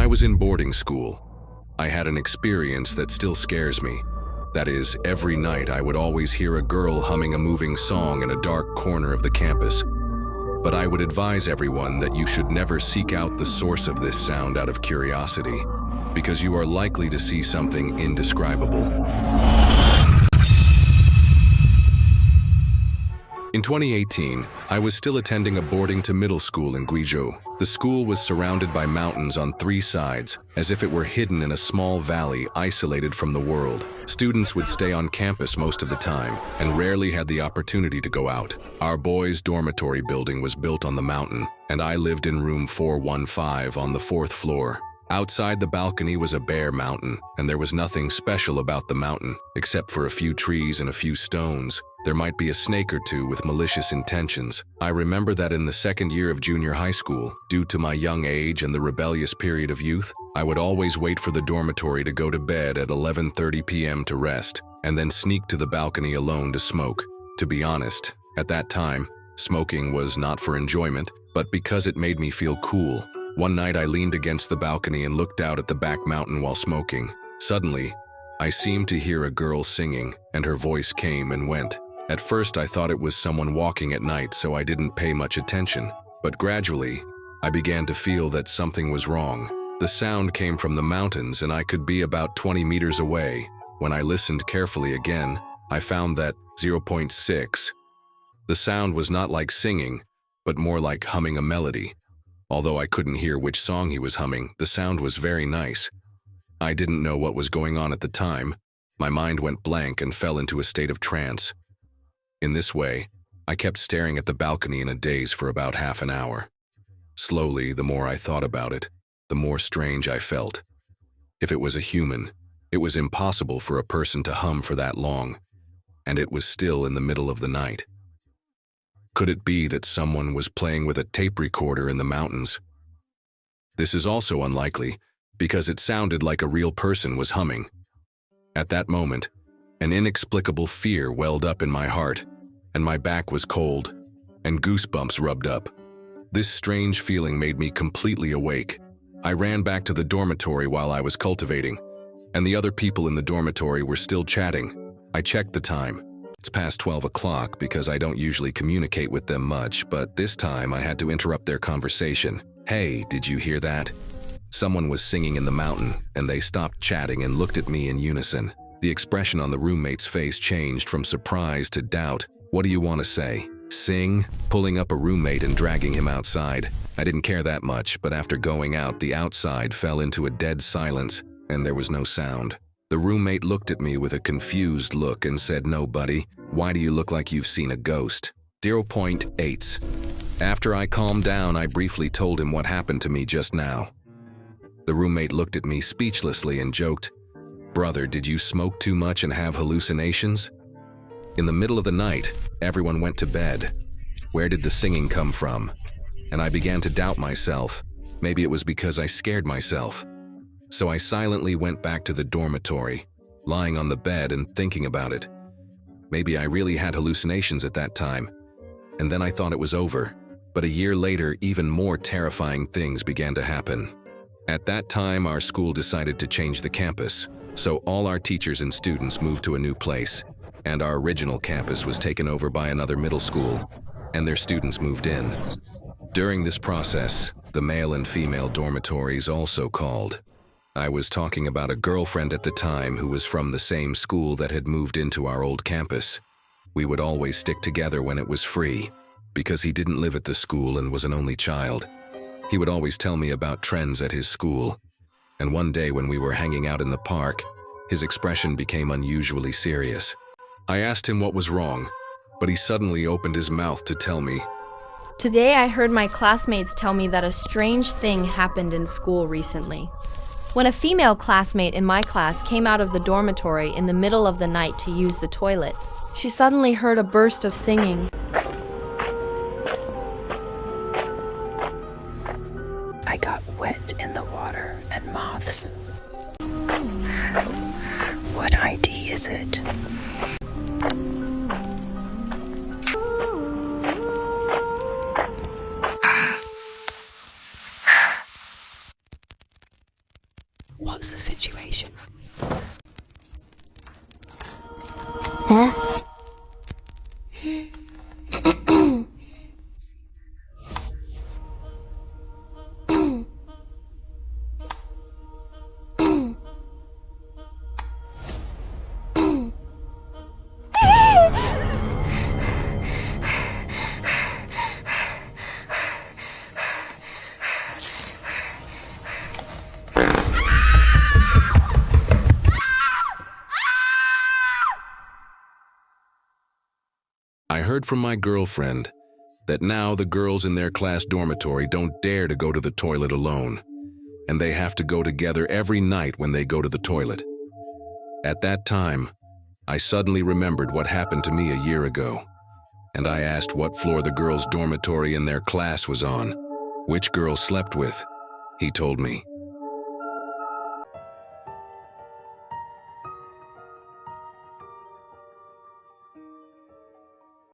I was in boarding school, I had an experience that still scares me. That is, every night I would always hear a girl humming a moving song in a dark corner of the campus. But I would advise everyone that you should never seek out the source of this sound out of curiosity, because you are likely to see something indescribable. In 2018, I was still attending a boarding to middle school in Guizhou. The school was surrounded by mountains on 3 sides, as if it were hidden in a small valley isolated from the world. Students would stay on campus most of the time, and rarely had the opportunity to go out. Our boys' dormitory building was built on the mountain, and I lived in room 415 on the 4th floor. Outside the balcony was a bare mountain, and there was nothing special about the mountain, except for a few trees and a few stones. There might be a snake or two with malicious intentions. I remember that in the 2nd year of junior high school, due to my young age and the rebellious period of youth, I would always wait for the dormitory to go to bed at 11:30 p.m. to rest, and then sneak to the balcony alone to smoke. To be honest, at that time, smoking was not for enjoyment, but because it made me feel cool. One night I leaned against the balcony and looked out at the back mountain while smoking. Suddenly, I seemed to hear a girl singing, and her voice came and went. At first I thought it was someone walking at night, so I didn't pay much attention. But gradually, I began to feel that something was wrong. The sound came from the mountains and I could be about 20 meters away. When I listened carefully again, I found that 0.6. The sound was not like singing, but more like humming a melody. Although I couldn't hear which song he was humming, the sound was very nice. I didn't know what was going on at the time. My mind went blank and fell into a state of trance. In this way, I kept staring at the balcony in a daze for about half an hour. Slowly, the more I thought about it, the more strange I felt. If it was a human, it was impossible for a person to hum for that long, and it was still in the middle of the night. Could it be that someone was playing with a tape recorder in the mountains? This is also unlikely, because it sounded like a real person was humming. At that moment, an inexplicable fear welled up in my heart, and my back was cold, and goosebumps rubbed up. This strange feeling made me completely awake. I ran back to the dormitory while I was cultivating, and the other people in the dormitory were still chatting. I checked the time. It's past 12 o'clock because I don't usually communicate with them much, but this time I had to interrupt their conversation. "Hey, did you hear that?" Someone was singing in the mountain, and they stopped chatting and looked at me in unison. The expression on the roommate's face changed from surprise to doubt. "What do you want to say? Sing?" Pulling up a roommate and dragging him outside. I didn't care that much, but after going out, the outside fell into a dead silence, and there was no sound. The roommate looked at me with a confused look and said, "No, buddy, why do you look like you've seen a ghost?" 0.8. After I calmed down, I briefly told him what happened to me just now. The roommate looked at me speechlessly and joked, "Brother, did you smoke too much and have hallucinations?" In the middle of the night, everyone went to bed. Where did the singing come from? And I began to doubt myself. Maybe it was because I scared myself. So I silently went back to the dormitory, lying on the bed and thinking about it. Maybe I really had hallucinations at that time, and then I thought it was over. But a year later, even more terrifying things began to happen. At that time, our school decided to change the campus, so all our teachers and students moved to a new place, and our original campus was taken over by another middle school, and their students moved in. During this process, the male and female dormitories also called. I was talking about a girlfriend at the time who was from the same school that had moved into our old campus. We would always stick together when it was free, because he didn't live at the school and was an only child. He would always tell me about trends at his school, and one day when we were hanging out in the park, his expression became unusually serious. I asked him what was wrong, but he suddenly opened his mouth to tell me. "Today I heard my classmates tell me that a strange thing happened in school recently. When a female classmate in my class came out of the dormitory in the middle of the night to use the toilet, she suddenly heard a burst of singing. I got wet in the water and moths. What ID is it? What's the situation? Huh? I heard from my girlfriend that now the girls in their class dormitory don't dare to go to the toilet alone, and they have to go together every night when they go to the toilet. At that time, I suddenly remembered what happened to me a year ago, and I asked what floor the girls' dormitory in their class was on, which girl slept with. He told me.